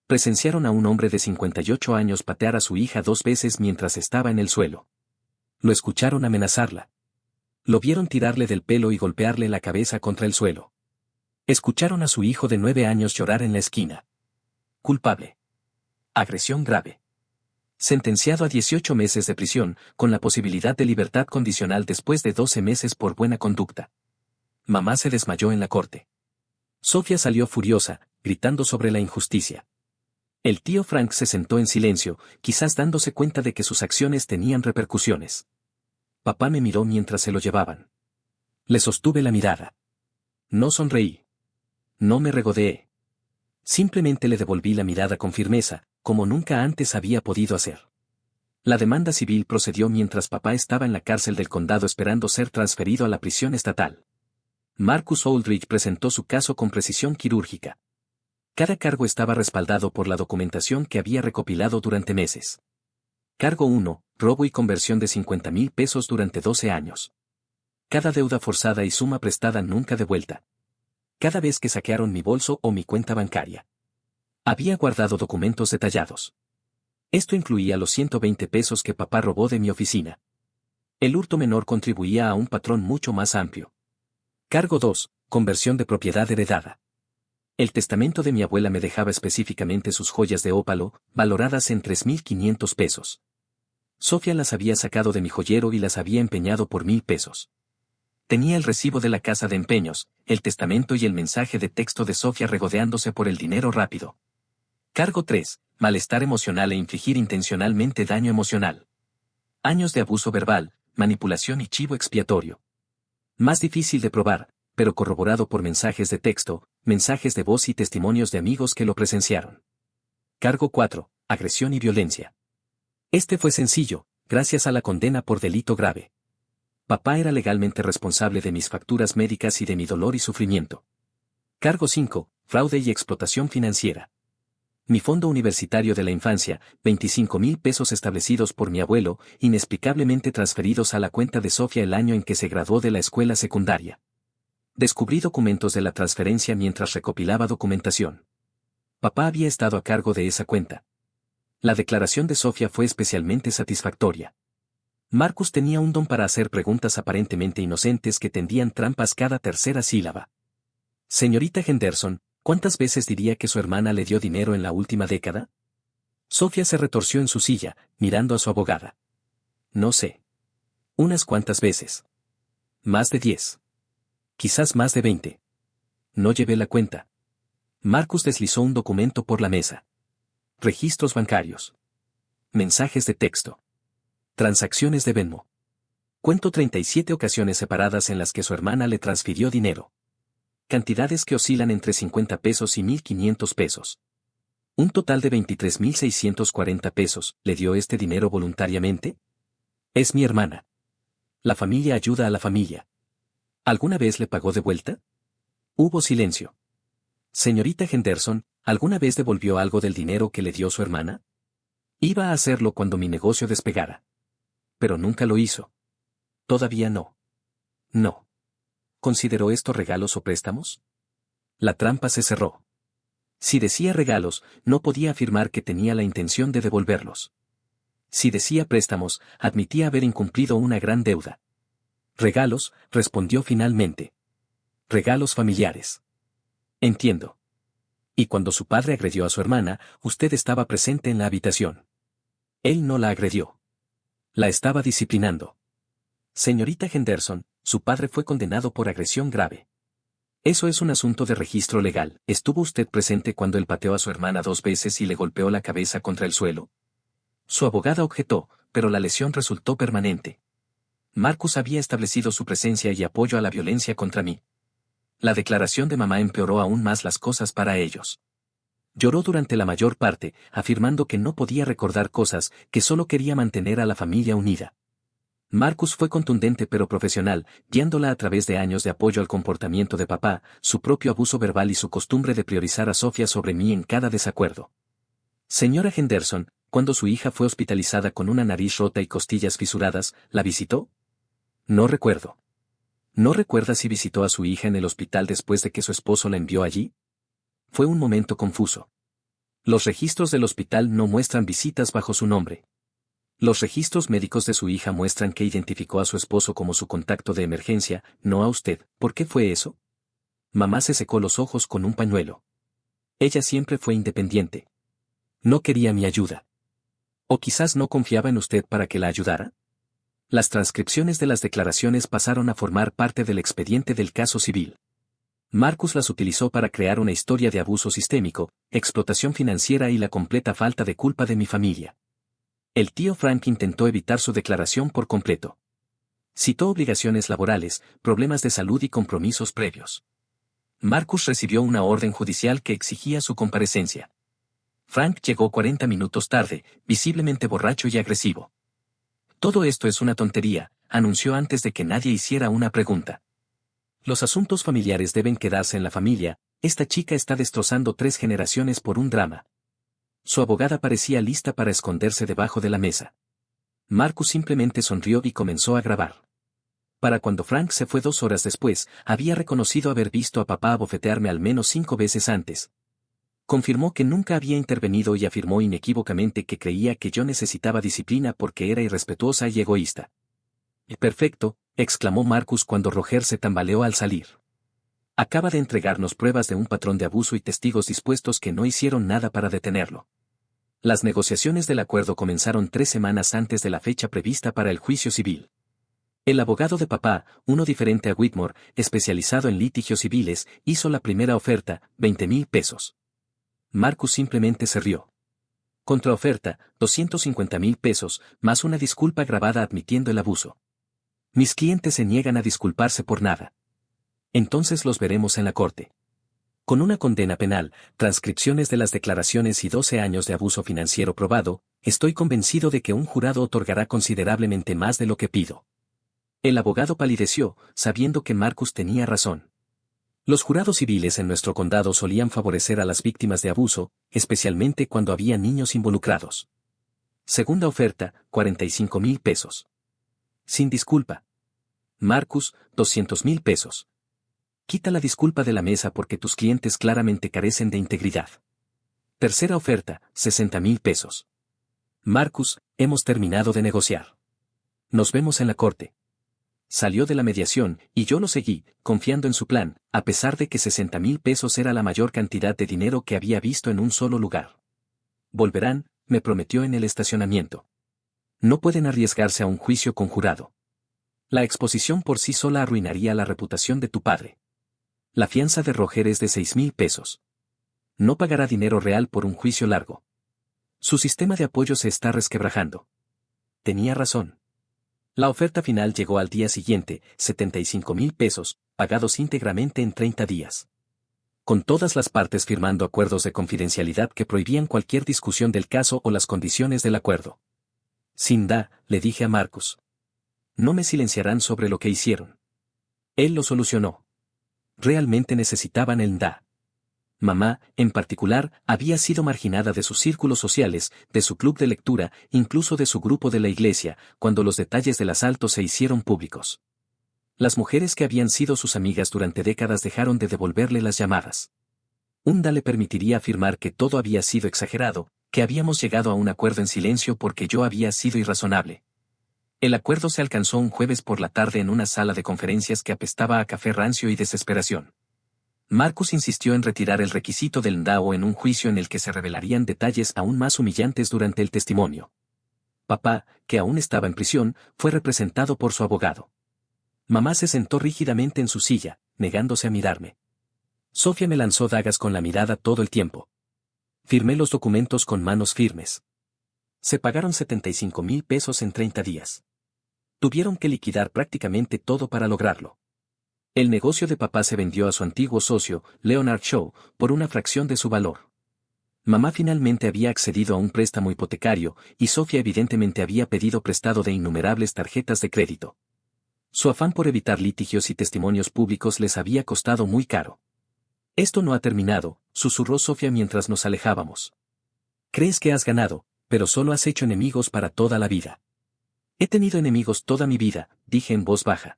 Presenciaron a un hombre de 58 años patear a su hija 2 veces mientras estaba en el suelo. Lo escucharon amenazarla. Lo vieron tirarle del pelo y golpearle la cabeza contra el suelo. Escucharon a su hijo de 9 años llorar en la esquina. Culpable. Agresión grave. Sentenciado a 18 meses de prisión, con la posibilidad de libertad condicional después de 12 meses por buena conducta. Mamá se desmayó en la corte. Sofía salió furiosa, gritando sobre la injusticia. El tío Frank se sentó en silencio, quizás dándose cuenta de que sus acciones tenían repercusiones. Papá me miró mientras se lo llevaban. Le sostuve la mirada. No sonreí. No me regodeé. Simplemente le devolví la mirada con firmeza, como nunca antes había podido hacer. La demanda civil procedió mientras papá estaba en la cárcel del condado esperando ser transferido a la prisión estatal. Marcus Aldrich presentó su caso con precisión quirúrgica. Cada cargo estaba respaldado por la documentación que había recopilado durante meses. Cargo 1, robo y conversión de 50,000 pesos durante 12 años. Cada deuda forzada y suma prestada nunca devuelta. Cada vez que saquearon mi bolso o mi cuenta bancaria. Había guardado documentos detallados. Esto incluía los 120 pesos que papá robó de mi oficina. El hurto menor contribuía a un patrón mucho más amplio. Cargo 2, conversión de propiedad heredada. El testamento de mi abuela me dejaba específicamente sus joyas de ópalo, valoradas en 3,500 pesos. Sofía las había sacado de mi joyero y las había empeñado por 1,000 pesos. Tenía el recibo de la casa de empeños, el testamento y el mensaje de texto de Sofía regodeándose por el dinero rápido. Cargo 3, malestar emocional e infligir intencionalmente daño emocional. Años de abuso verbal, manipulación y chivo expiatorio. Más difícil de probar, pero corroborado por mensajes de texto, mensajes de voz y testimonios de amigos que lo presenciaron. Cargo 4, agresión y violencia. Este fue sencillo, gracias a la condena por delito grave. Papá era legalmente responsable de mis facturas médicas y de mi dolor y sufrimiento. Cargo 5, fraude y explotación financiera. Mi fondo universitario de la infancia, 25,000 pesos establecidos por mi abuelo, inexplicablemente transferidos a la cuenta de Sofía el año en que se graduó de la escuela secundaria. Descubrí documentos de la transferencia mientras recopilaba documentación. Papá había estado a cargo de esa cuenta. La declaración de Sofía fue especialmente satisfactoria. Marcus tenía un don para hacer preguntas aparentemente inocentes que tendían trampas cada tercera sílaba. Señorita Henderson, ¿cuántas veces diría que su hermana le dio dinero en la última década? Sofía se retorció en su silla, mirando a su abogada. No sé. Unas cuantas veces. Más de 10. Quizás más de 20. No llevé la cuenta. Marcus deslizó un documento por la mesa. Registros bancarios. Mensajes de texto. Transacciones de Venmo. Cuento 37 ocasiones separadas en las que su hermana le transfirió dinero. Cantidades que oscilan entre 50 pesos y 1.500 pesos. Un total de 23.640 pesos. ¿Le dio este dinero voluntariamente? Es mi hermana. La familia ayuda a la familia. ¿Alguna vez le pagó de vuelta? Hubo silencio. Señorita Henderson, ¿alguna vez devolvió algo del dinero que le dio su hermana? Iba a hacerlo cuando mi negocio despegara. Pero nunca lo hizo. Todavía no. No. ¿Consideró esto regalos o préstamos? La trampa se cerró. Si decía regalos, no podía afirmar que tenía la intención de devolverlos. Si decía préstamos, admitía haber incumplido una gran deuda. Regalos, respondió finalmente. Regalos familiares. Entiendo. Y cuando su padre agredió a su hermana, usted estaba presente en la habitación. Él no la agredió. La estaba disciplinando. Señorita Henderson, su padre fue condenado por agresión grave. Eso es un asunto de registro legal. ¿Estuvo usted presente cuando él pateó a su hermana 2 veces y le golpeó la cabeza contra el suelo? Su abogada objetó, pero la lesión resultó permanente. Marcus había establecido su presencia y apoyo a la violencia contra mí. La declaración de mamá empeoró aún más las cosas para ellos. Lloró durante la mayor parte, afirmando que no podía recordar cosas, que solo quería mantener a la familia unida. Marcus fue contundente pero profesional, guiándola a través de años de apoyo al comportamiento de papá, su propio abuso verbal y su costumbre de priorizar a Sofía sobre mí en cada desacuerdo. Señora Henderson, cuando su hija fue hospitalizada con una nariz rota y costillas fisuradas, ¿la visitó? No recuerdo. ¿No recuerda si visitó a su hija en el hospital después de que su esposo la envió allí? Fue un momento confuso. Los registros del hospital no muestran visitas bajo su nombre. Los registros médicos de su hija muestran que identificó a su esposo como su contacto de emergencia, no a usted. ¿Por qué fue eso? Mamá se secó los ojos con un pañuelo. Ella siempre fue independiente. No quería mi ayuda. ¿O quizás no confiaba en usted para que la ayudara? Las transcripciones de las declaraciones pasaron a formar parte del expediente del caso civil. Marcus las utilizó para crear una historia de abuso sistémico, explotación financiera y la completa falta de culpa de mi familia. El tío Frank intentó evitar su declaración por completo. Citó obligaciones laborales, problemas de salud y compromisos previos. Marcus recibió una orden judicial que exigía su comparecencia. Frank llegó 40 minutos tarde, visiblemente borracho y agresivo. Todo esto es una tontería, anunció antes de que nadie hiciera una pregunta. Los asuntos familiares deben quedarse en la familia, esta chica está destrozando 3 generaciones por un drama. Su abogada parecía lista para esconderse debajo de la mesa. Marcus simplemente sonrió y comenzó a grabar. Para cuando Frank se fue 2 horas después, había reconocido haber visto a papá abofetearme al menos 5 veces antes. Confirmó que nunca había intervenido y afirmó inequívocamente que creía que yo necesitaba disciplina porque era irrespetuosa y egoísta. Perfecto, exclamó Marcus cuando Roger se tambaleó al salir. Acaba de entregarnos pruebas de un patrón de abuso y testigos dispuestos que no hicieron nada para detenerlo. Las negociaciones del acuerdo comenzaron 3 semanas antes de la fecha prevista para el juicio civil. El abogado de papá, uno diferente a Whitmore, especializado en litigios civiles, hizo la primera oferta, 20,000 pesos. Marcus simplemente se rió. Contraoferta, 250,000 pesos, más una disculpa grabada admitiendo el abuso. Mis clientes se niegan a disculparse por nada. Entonces los veremos en la corte. Con una condena penal, transcripciones de las declaraciones y 12 años de abuso financiero probado, estoy convencido de que un jurado otorgará considerablemente más de lo que pido. El abogado palideció, sabiendo que Marcus tenía razón. Los jurados civiles en nuestro condado solían favorecer a las víctimas de abuso, especialmente cuando había niños involucrados. Segunda oferta, 45,000 pesos. Sin disculpa. Marcus, 200,000 pesos. Quita la disculpa de la mesa porque tus clientes claramente carecen de integridad. Tercera oferta, 60,000 pesos. Marcus, hemos terminado de negociar. Nos vemos en la corte. Salió de la mediación, y yo lo seguí, confiando en su plan, a pesar de que 60,000 pesos era la mayor cantidad de dinero que había visto en un solo lugar. Volverán, me prometió en el estacionamiento. No pueden arriesgarse a un juicio conjurado. La exposición por sí sola arruinaría la reputación de tu padre. La fianza de Roger es de 6,000 pesos. No pagará dinero real por un juicio largo. Su sistema de apoyo se está resquebrajando. Tenía razón. La oferta final llegó al día siguiente, 75,000 pesos, pagados íntegramente en 30 días. Con todas las partes firmando acuerdos de confidencialidad que prohibían cualquier discusión del caso o las condiciones del acuerdo. Sinda, le dije a Marcus. No me silenciarán sobre lo que hicieron. Él lo solucionó. Realmente necesitaban el NDA. Mamá, en particular, había sido marginada de sus círculos sociales, de su club de lectura, incluso de su grupo de la iglesia, cuando los detalles del asalto se hicieron públicos. Las mujeres que habían sido sus amigas durante décadas dejaron de devolverle las llamadas. Un NDA le permitiría afirmar que todo había sido exagerado, que habíamos llegado a un acuerdo en silencio porque yo había sido irrazonable. El acuerdo se alcanzó un jueves por la tarde en una sala de conferencias que apestaba a café rancio y desesperación. Marcus insistió en retirar el requisito del NDAO en un juicio en el que se revelarían detalles aún más humillantes durante el testimonio. Papá, que aún estaba en prisión, fue representado por su abogado. Mamá se sentó rígidamente en su silla, negándose a mirarme. Sofía me lanzó dagas con la mirada todo el tiempo. Firmé los documentos con manos firmes. Se pagaron 75,000 pesos en 30 días. Tuvieron que liquidar prácticamente todo para lograrlo. El negocio de papá se vendió a su antiguo socio, Leonard Shaw, por una fracción de su valor. Mamá finalmente había accedido a un préstamo hipotecario, y Sofía evidentemente había pedido prestado de innumerables tarjetas de crédito. Su afán por evitar litigios y testimonios públicos les había costado muy caro. Esto no ha terminado, susurró Sofía mientras nos alejábamos. Crees que has ganado, pero solo has hecho enemigos para toda la vida. He tenido enemigos toda mi vida, dije en voz baja.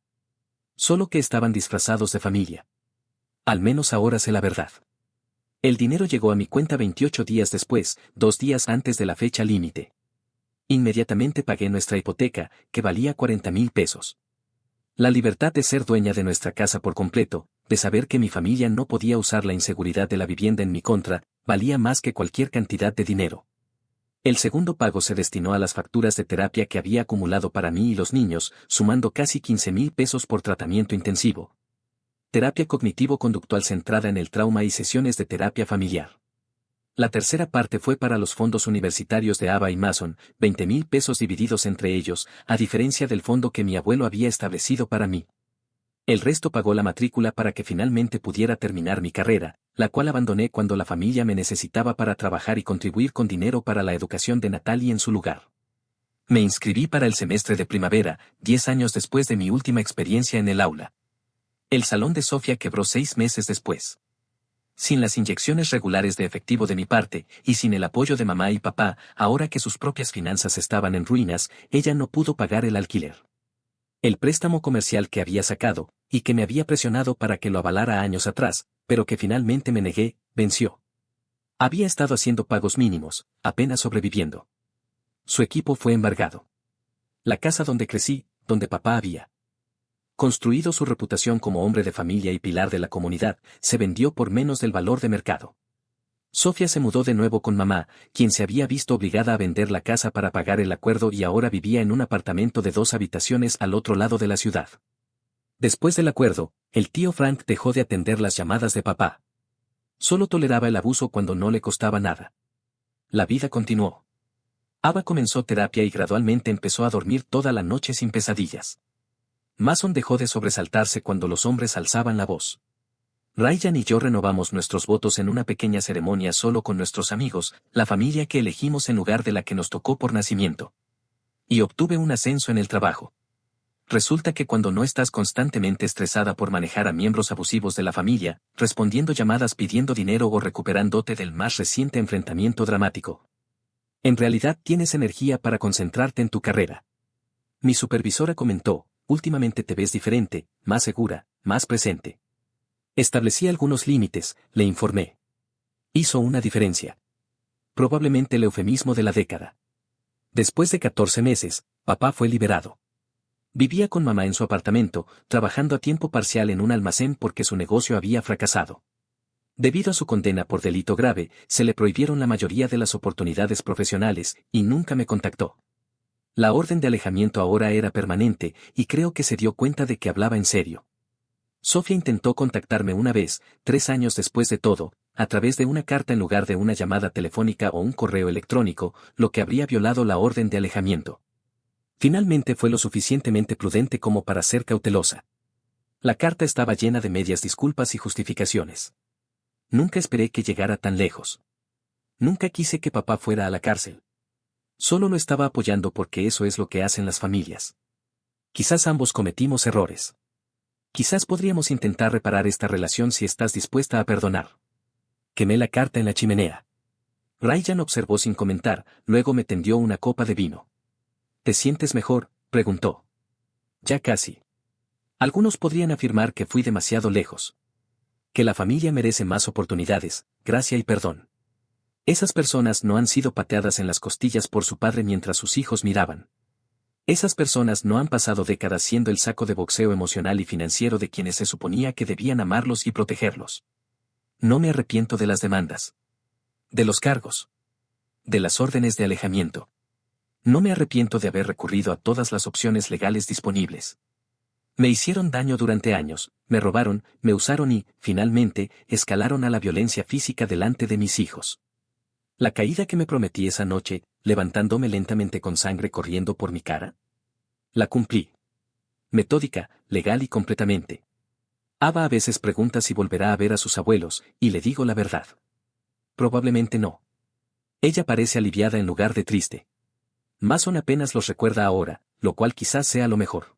Solo que estaban disfrazados de familia. Al menos ahora sé la verdad. El dinero llegó a mi cuenta 28 días después, 2 días antes de la fecha límite. Inmediatamente pagué nuestra hipoteca, que valía 40,000 pesos. La libertad de ser dueña de nuestra casa por completo, de saber que mi familia no podía usar la inseguridad de la vivienda en mi contra, valía más que cualquier cantidad de dinero. El segundo pago se destinó a las facturas de terapia que había acumulado para mí y los niños, sumando casi 15,000 pesos por tratamiento intensivo. Terapia cognitivo-conductual centrada en el trauma y sesiones de terapia familiar. La tercera parte fue para los fondos universitarios de Ava y Mason, 20,000 pesos divididos entre ellos, a diferencia del fondo que mi abuelo había establecido para mí. El resto pagó la matrícula para que finalmente pudiera terminar mi carrera, la cual abandoné cuando la familia me necesitaba para trabajar y contribuir con dinero para la educación de Natalie en su lugar. Me inscribí para el semestre de primavera, 10 años después de mi última experiencia en el aula. El salón de Sofía quebró 6 meses después. Sin las inyecciones regulares de efectivo de mi parte, y sin el apoyo de mamá y papá, ahora que sus propias finanzas estaban en ruinas, ella no pudo pagar el alquiler. El préstamo comercial que había sacado, y que me había presionado para que lo avalara años atrás, pero que finalmente me negué, venció. Había estado haciendo pagos mínimos, apenas sobreviviendo. Su equipo fue embargado. La casa donde crecí, donde papá había construido su reputación como hombre de familia y pilar de la comunidad, se vendió por menos del valor de mercado. Sofía se mudó de nuevo con mamá, quien se había visto obligada a vender la casa para pagar el acuerdo y ahora vivía en un apartamento de 2 habitaciones al otro lado de la ciudad. Después del acuerdo, el tío Frank dejó de atender las llamadas de papá. Solo toleraba el abuso cuando no le costaba nada. La vida continuó. Ava comenzó terapia y gradualmente empezó a dormir toda la noche sin pesadillas. Mason dejó de sobresaltarse cuando los hombres alzaban la voz. Ryan y yo renovamos nuestros votos en una pequeña ceremonia solo con nuestros amigos, la familia que elegimos en lugar de la que nos tocó por nacimiento. Y obtuve un ascenso en el trabajo. Resulta que cuando no estás constantemente estresada por manejar a miembros abusivos de la familia, respondiendo llamadas pidiendo dinero o recuperándote del más reciente enfrentamiento dramático, en realidad tienes energía para concentrarte en tu carrera. Mi supervisora comentó, últimamente te ves diferente, más segura, más presente. Establecí algunos límites, le informé. Hizo una diferencia. Probablemente el eufemismo de la década. Después de 14 meses, papá fue liberado. Vivía con mamá en su apartamento, trabajando a tiempo parcial en un almacén porque su negocio había fracasado. Debido a su condena por delito grave, se le prohibieron la mayoría de las oportunidades profesionales, y nunca me contactó. La orden de alejamiento ahora era permanente, y creo que se dio cuenta de que hablaba en serio. Sofía intentó contactarme una vez, 3 años después de todo, a través de una carta en lugar de una llamada telefónica o un correo electrónico, lo que habría violado la orden de alejamiento. Finalmente fue lo suficientemente prudente como para ser cautelosa. La carta estaba llena de medias disculpas y justificaciones. Nunca esperé que llegara tan lejos. Nunca quise que papá fuera a la cárcel. Solo lo estaba apoyando porque eso es lo que hacen las familias. Quizás ambos cometimos errores. Quizás podríamos intentar reparar esta relación si estás dispuesta a perdonar. Quemé la carta en la chimenea. Ryan observó sin comentar, luego me tendió una copa de vino. ¿Te sientes mejor?, preguntó. Ya casi. Algunos podrían afirmar que fui demasiado lejos. Que la familia merece más oportunidades, gracia y perdón. Esas personas no han sido pateadas en las costillas por su padre mientras sus hijos miraban. Esas personas no han pasado décadas siendo el saco de boxeo emocional y financiero de quienes se suponía que debían amarlos y protegerlos. No me arrepiento de las demandas. De los cargos. De las órdenes de alejamiento. No me arrepiento de haber recurrido a todas las opciones legales disponibles. Me hicieron daño durante años, me robaron, me usaron y, finalmente, escalaron a la violencia física delante de mis hijos. La caída que me prometí esa noche, levantándome lentamente con sangre corriendo por mi cara. La cumplí. Metódica, legal y completamente. Ava a veces pregunta si volverá a ver a sus abuelos, y le digo la verdad. Probablemente no. Ella parece aliviada en lugar de triste. Mason apenas los recuerda ahora, lo cual quizás sea lo mejor.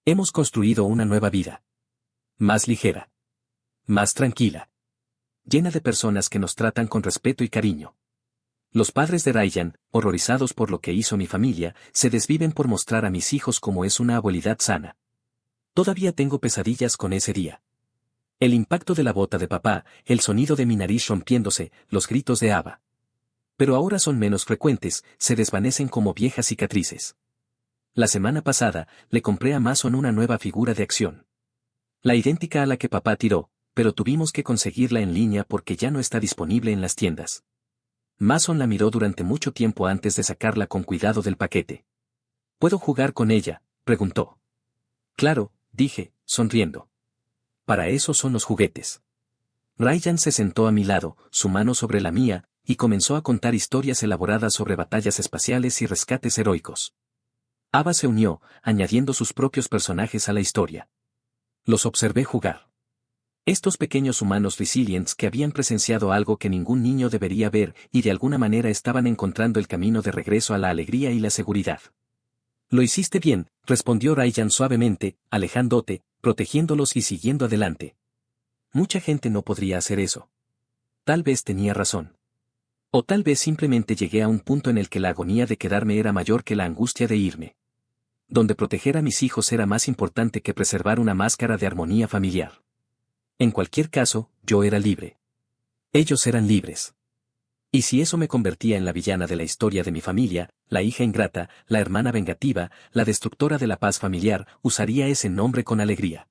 Hemos construido una nueva vida. Más ligera. Más tranquila. Llena de personas que nos tratan con respeto y cariño. Los padres de Ryan, horrorizados por lo que hizo mi familia, se desviven por mostrar a mis hijos cómo es una abuelidad sana. Todavía tengo pesadillas con ese día. El impacto de la bota de papá, el sonido de mi nariz rompiéndose, los gritos de Ava. Pero ahora son menos frecuentes, se desvanecen como viejas cicatrices. La semana pasada, le compré a Mason una nueva figura de acción. La idéntica a la que papá tiró, pero tuvimos que conseguirla en línea porque ya no está disponible en las tiendas. Mason la miró durante mucho tiempo antes de sacarla con cuidado del paquete. ¿Puedo jugar con ella?, preguntó. Claro, dije, sonriendo. Para eso son los juguetes. Ryan se sentó a mi lado, su mano sobre la mía, y comenzó a contar historias elaboradas sobre batallas espaciales y rescates heroicos. Ava se unió, añadiendo sus propios personajes a la historia. Los observé jugar. Estos pequeños humanos resilientes que habían presenciado algo que ningún niño debería ver y de alguna manera estaban encontrando el camino de regreso a la alegría y la seguridad. Lo hiciste bien, respondió Ryan suavemente, alejándote, protegiéndolos y siguiendo adelante. Mucha gente no podría hacer eso. Tal vez tenía razón. O tal vez simplemente llegué a un punto en el que la agonía de quedarme era mayor que la angustia de irme. Donde proteger a mis hijos era más importante que preservar una máscara de armonía familiar. En cualquier caso, yo era libre. Ellos eran libres. Y si eso me convertía en la villana de la historia de mi familia, la hija ingrata, la hermana vengativa, la destructora de la paz familiar, usaría ese nombre con alegría.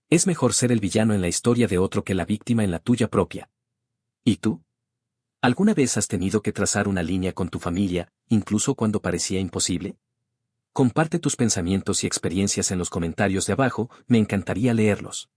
Es mejor ser el villano en la historia de otro que la víctima en la tuya propia. ¿Y tú? ¿Alguna vez has tenido que trazar una línea con tu familia, incluso cuando parecía imposible? Comparte tus pensamientos y experiencias en los comentarios de abajo, me encantaría leerlos.